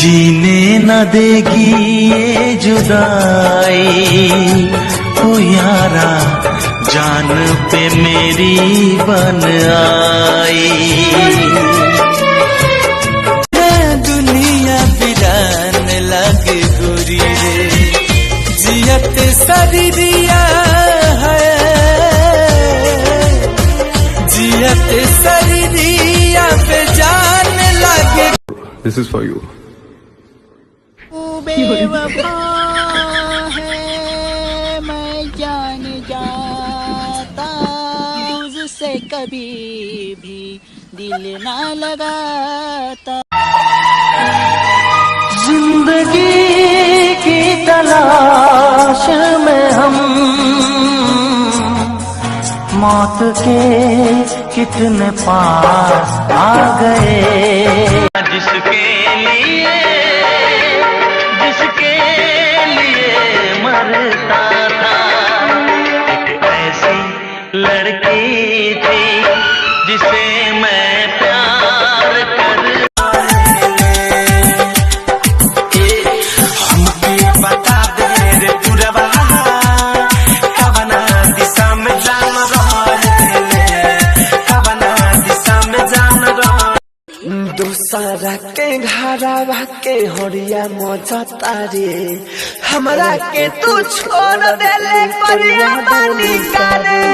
जीने न देगी ये जुदाई, ओ यारा जान पे मेरी बन आई। दुनिया बिरान लग गोरी रे, जियत शरीरिया है, जियत शरीरिया पे जान लगे। This is for you. बेवफा है मैं जान जाता, उससे कभी भी दिल ना लगाता। जिंदगी की तलाश में हम मौत के कितने पास आ गए। जिसके लिए मरता था, एक ऐसी लड़की थी जिसे मैं प्यार कर। हमके बता दे रे पुरवा, कवना दिशा में जान रहा, कवना दिशा में जान रहा। दूसरा के घरवा के होरिया मौजा तारे, हमरा के तू छोड़ देले परिया बानी करे।